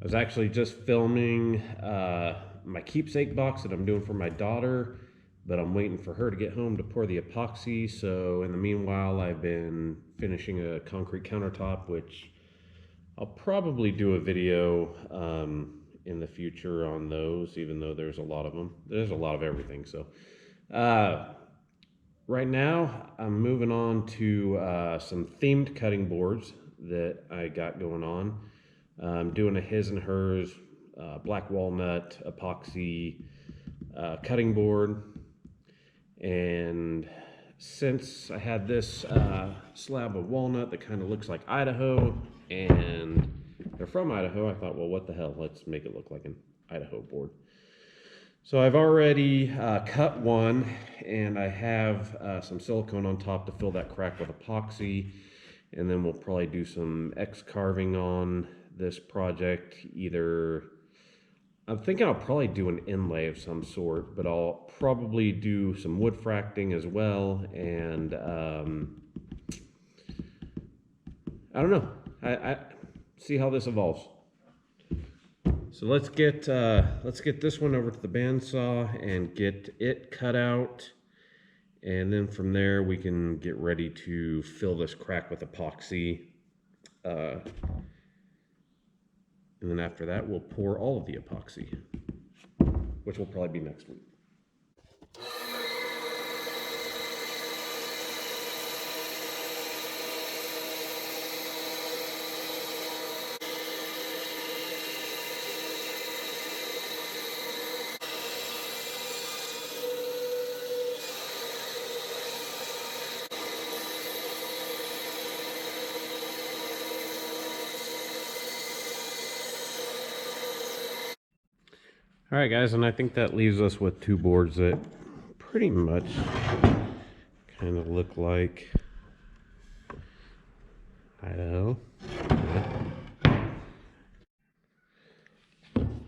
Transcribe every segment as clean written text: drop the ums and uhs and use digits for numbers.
I was actually just filming my keepsake box that I'm doing for my daughter, but I'm waiting for her to get home to pour the epoxy. So in the meanwhile, I've been finishing a concrete countertop, which I'll probably do a video in the future on those, even though there's a lot of them. There's a lot of everything. So right now, I'm moving on to some themed cutting boards that I got going on. I'm doing a his and hers black walnut epoxy cutting board. And since I had this slab of walnut that kind of looks like Idaho, and they're from Idaho, I thought, well, what the hell? Let's make it look like an Idaho board. So I've already cut one, and I have some silicone on top to fill that crack with epoxy. And then we'll probably do some X carving on this project. Either, I'm thinking I'll probably do an inlay of some sort, but I'll probably do some wood fracting as well. And I don't know. I see how this evolves. So let's get this one over to the bandsaw and get it cut out, and then from there we can get ready to fill this crack with epoxy. And then after that, we'll pour all of the epoxy, which will probably be next week. All right, guys, and I think that leaves us with two boards that pretty much kind of look like Idaho.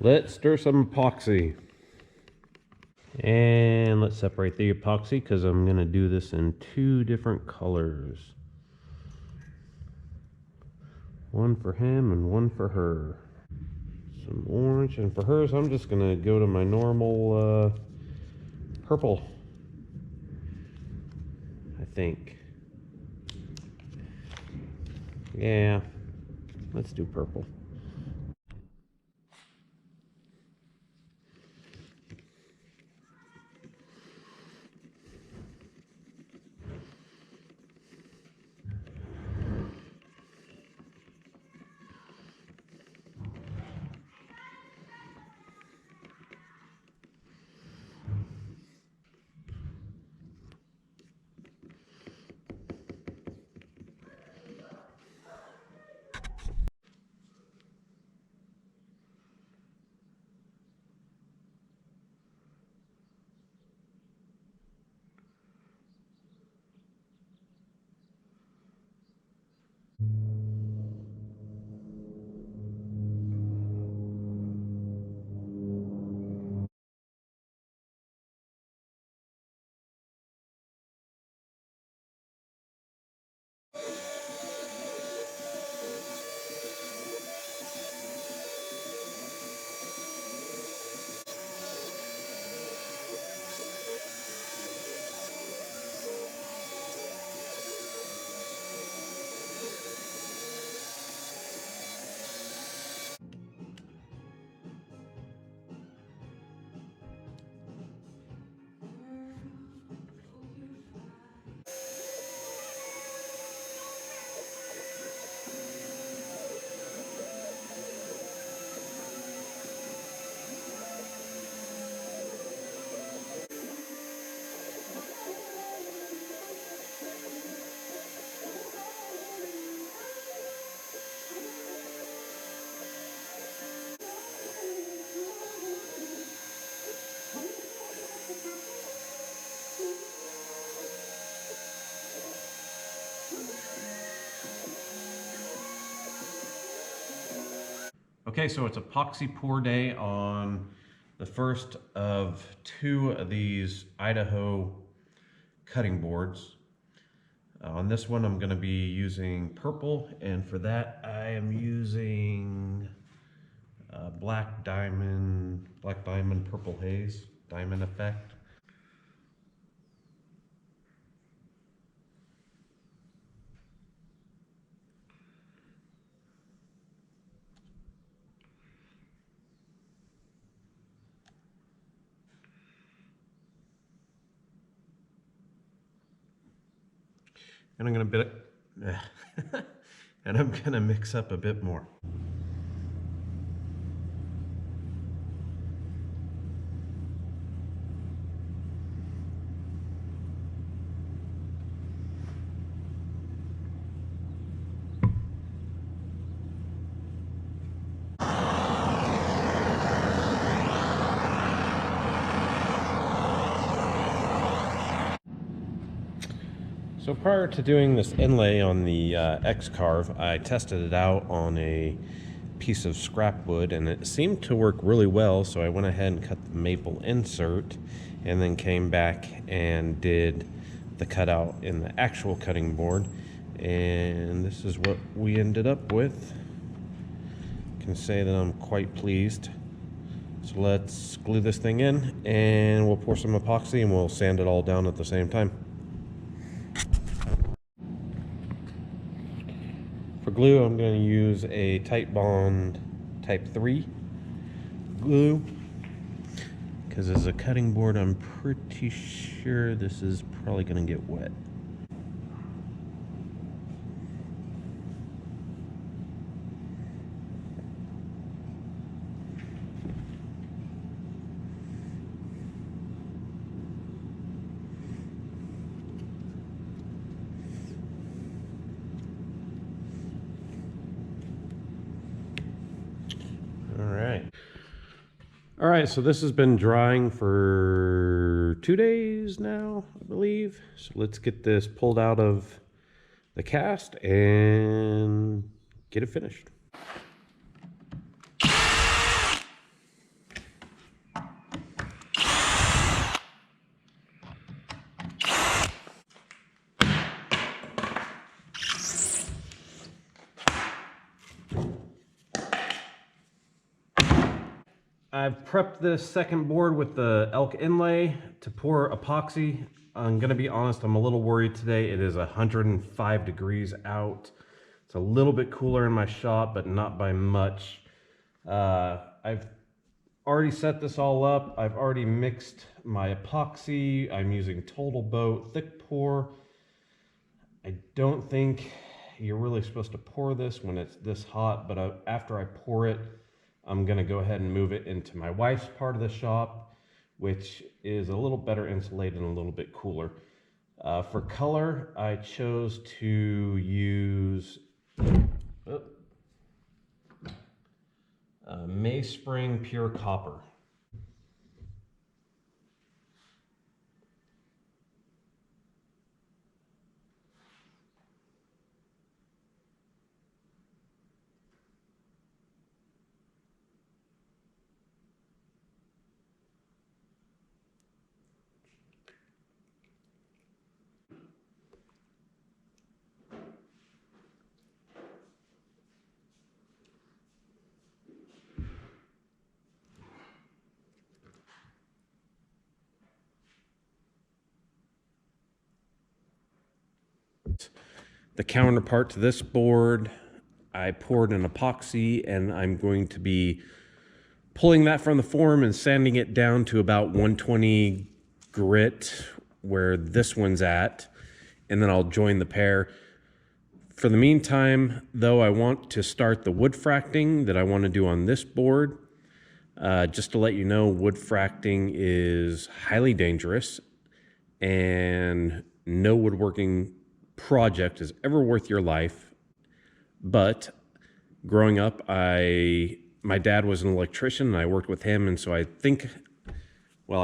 Let's stir some epoxy. And let's separate the epoxy because I'm going to do this in two different colors. One for him and one for her. Some orange, and for hers I'm just gonna go to my normal purple, I think. Yeah, let's do purple. Okay, so it's epoxy pour day on the first of two of these Idaho cutting boards. On this one, I'm going to be using purple, and for that, I am using black diamond, purple haze, diamond effect. And I'm gonna mix up a bit more. So prior to doing this inlay on the Carve, I tested it out on a piece of scrap wood and it seemed to work really well, so I went ahead and cut the maple insert and then came back and did the cutout in the actual cutting board, and this is what we ended up with. I can say that I'm quite pleased. So let's glue this thing in and we'll pour some epoxy and we'll sand it all down at the same time. For glue, I'm going to use a Tight Bond Type 3 glue because as a cutting board, I'm pretty sure this is probably going to get wet. All right, so this has been drying for 2 days now, I believe. So let's get this pulled out of the cast and get it finished. I've prepped this second board with the elk inlay to pour epoxy. I'm gonna be honest, I'm a little worried today. It is 105 degrees out. It's a little bit cooler in my shop, but not by much. I've already set this all up. I've already mixed my epoxy. I'm using Total Boat thick pour. I don't think you're really supposed to pour this when it's this hot, but after I pour it, I'm gonna go ahead and move it into my wife's part of the shop, which is a little better insulated and a little bit cooler. For color, I chose to use May Spring Pure Copper. The counterpart to this board, I poured an epoxy and I'm going to be pulling that from the form and sanding it down to about 120 grit where this one's at, and then I'll join the pair. For the meantime, though, I want to start the wood fracting that I want to do on this board. Just to let you know, wood fracting is highly dangerous and no woodworking project is ever worth your life. But growing up, my dad was an electrician and I worked with him, and so I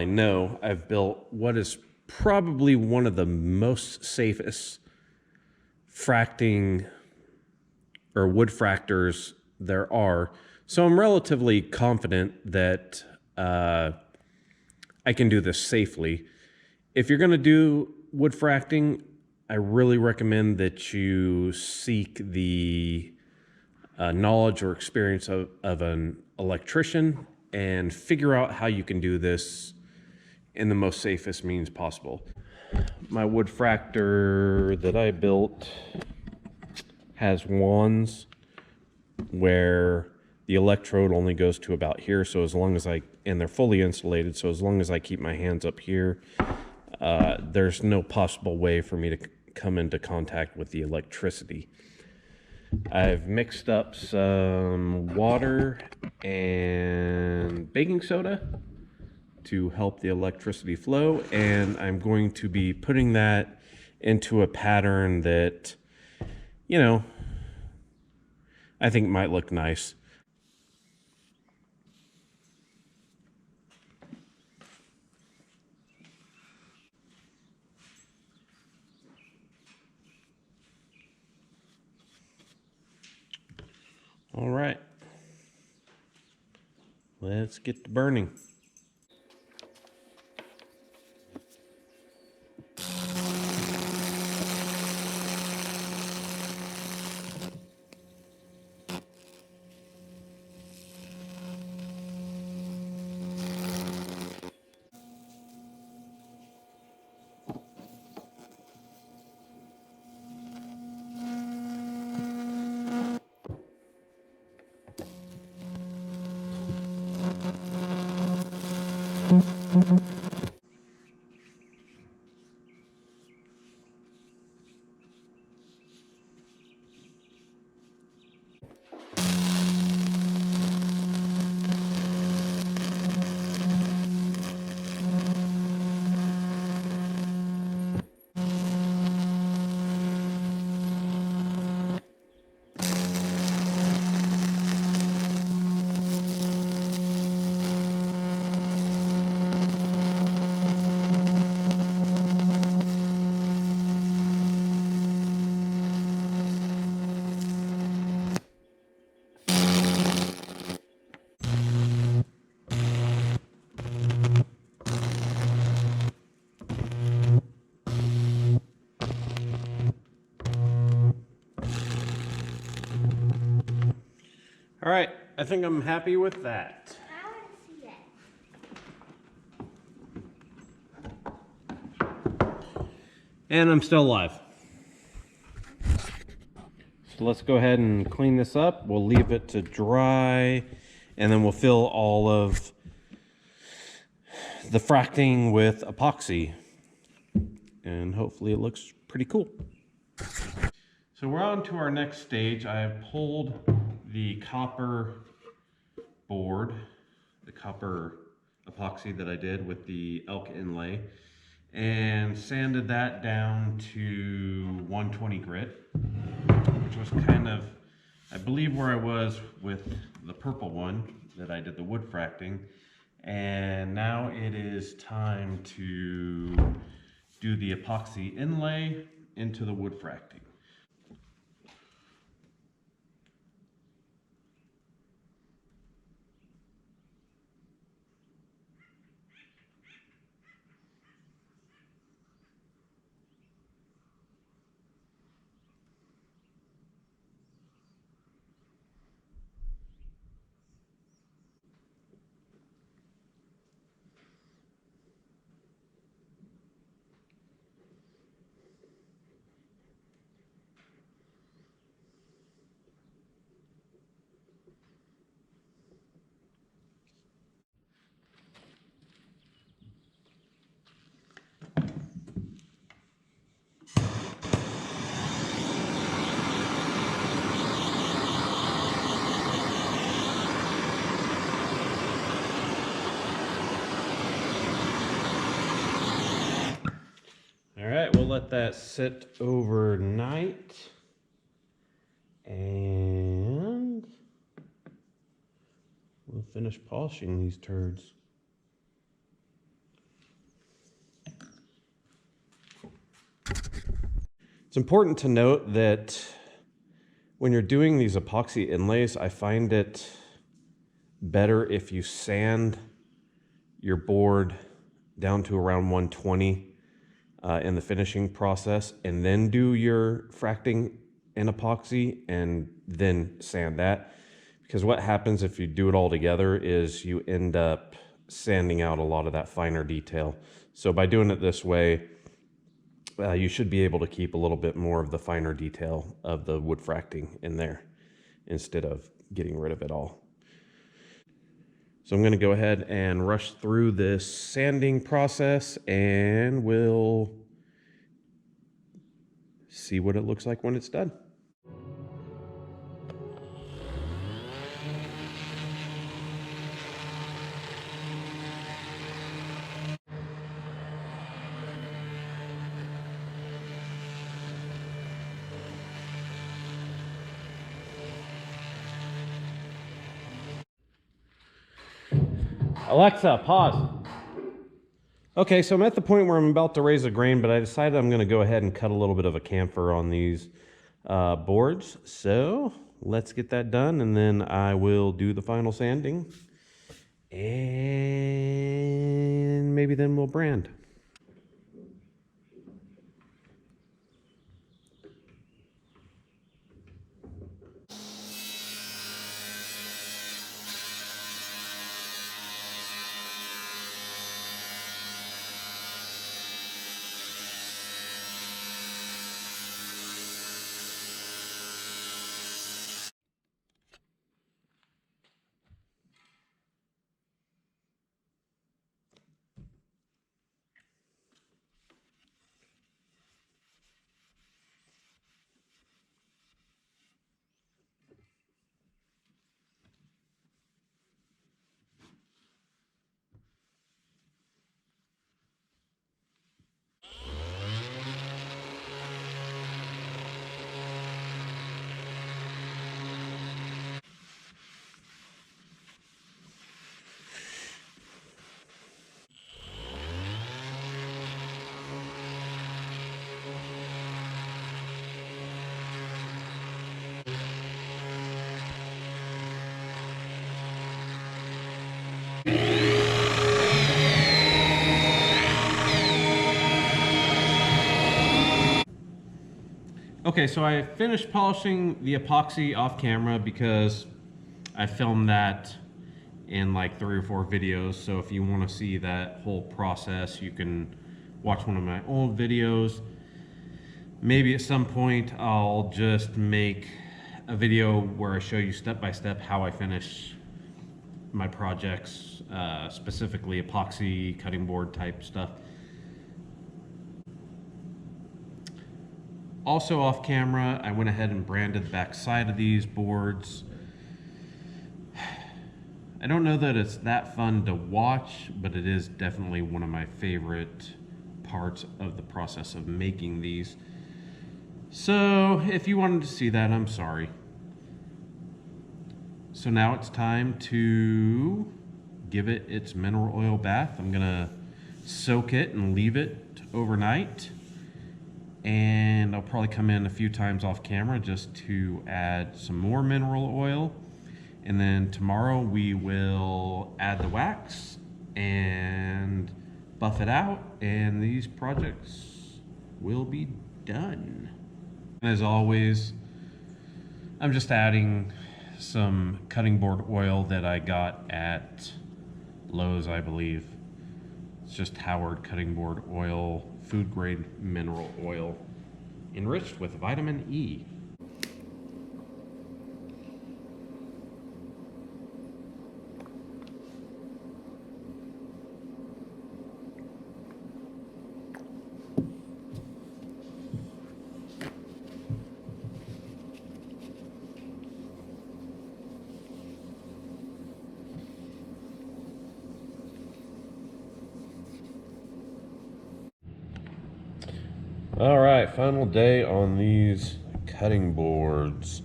know I've built what is probably one of the most safest fracting or wood fractors there are. So I'm relatively confident that I can do this safely. If you're going to do wood fracting, I really recommend that you seek the knowledge or experience of an electrician and figure out how you can do this in the most safest means possible. My wood fractor that I built has wands where the electrode only goes to about here, so as long as and they're fully insulated, so as long as I keep my hands up here, there's no possible way for me to come into contact with the electricity. I've mixed up some water and baking soda to help the electricity flow, and I'm going to be putting that into a pattern that, you know, I think might look nice. All right, let's get to burning. All right, I think I'm happy with that. I want to see that. And I'm still alive. So let's go ahead and clean this up. We'll leave it to dry, and then we'll fill all of the fracting with epoxy. And hopefully it looks pretty cool. So we're on to our next stage. I have pulled the copper board, the copper epoxy that I did with the elk inlay, and sanded that down to 120 grit, which was kind of, I believe, where I was with the purple one that I did the wood fracting. And now it is time to do the epoxy inlay into the wood fracting. All right, we'll let that sit overnight, and we'll finish polishing these turds. It's important to note that when you're doing these epoxy inlays, I find it better if you sand your board down to around 120 in the finishing process, and then do your fracting and epoxy and then sand that. Because what happens if you do it all together is you end up sanding out a lot of that finer detail. So by doing it this way, you should be able to keep a little bit more of the finer detail of the wood fracting in there instead of getting rid of it all. So I'm going to go ahead and rush through this sanding process and we'll see what it looks like when it's done. Alexa, pause. Okay, so I'm at the point where I'm about to raise a grain, but I decided I'm going to go ahead and cut a little bit of a chamfer on these boards. So let's get that done, and then I will do the final sanding, and maybe then we'll brand. Okay, so I finished polishing the epoxy off camera because I filmed that in like 3 or 4 videos. So if you want to see that whole process, you can watch one of my old videos. Maybe at some point I'll just make a video where I show you step by step how I finish my projects, specifically epoxy, cutting board type stuff. Also off camera, I went ahead and branded the back side of these boards. I don't know that it's that fun to watch, but it is definitely one of my favorite parts of the process of making these. So if you wanted to see that, I'm sorry. So now it's time to give it its mineral oil bath. I'm gonna soak it and leave it overnight. And I'll probably come in a few times off camera just to add some more mineral oil. And then tomorrow we will add the wax and buff it out, and these projects will be done. As always, I'm just adding some cutting board oil that I got at Lowe's, I believe. It's just Howard cutting board oil, food grade mineral oil, enriched with vitamin E. All right, final day on these cutting boards.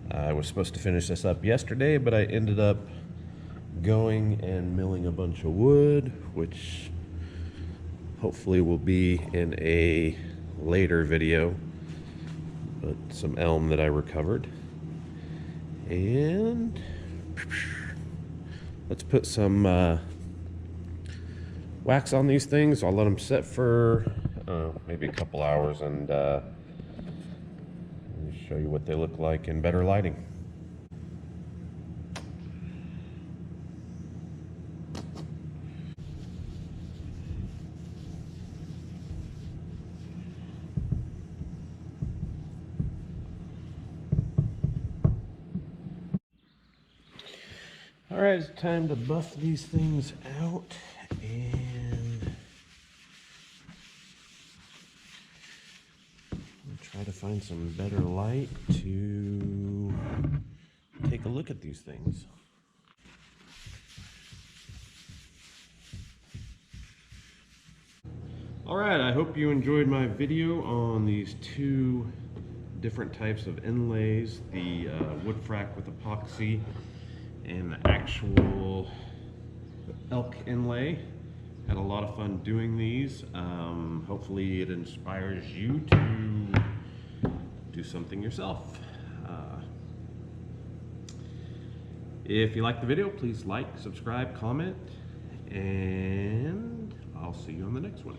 I was supposed to finish this up yesterday, but I ended up going and milling a bunch of wood, which hopefully will be in a later video, but some elm that I recovered. And let's put some wax on these things. I'll let them set for maybe a couple hours, and show you what they look like in better lighting. All right, it's time to buff these things out and try to find some better light to take a look at these things. All right, I hope you enjoyed my video on these two different types of inlays, the wood frac with epoxy and the actual elk inlay. Had a lot of fun doing these. Hopefully it inspires you to do something yourself. If you liked the video, please like, subscribe, comment, and I'll see you on the next one.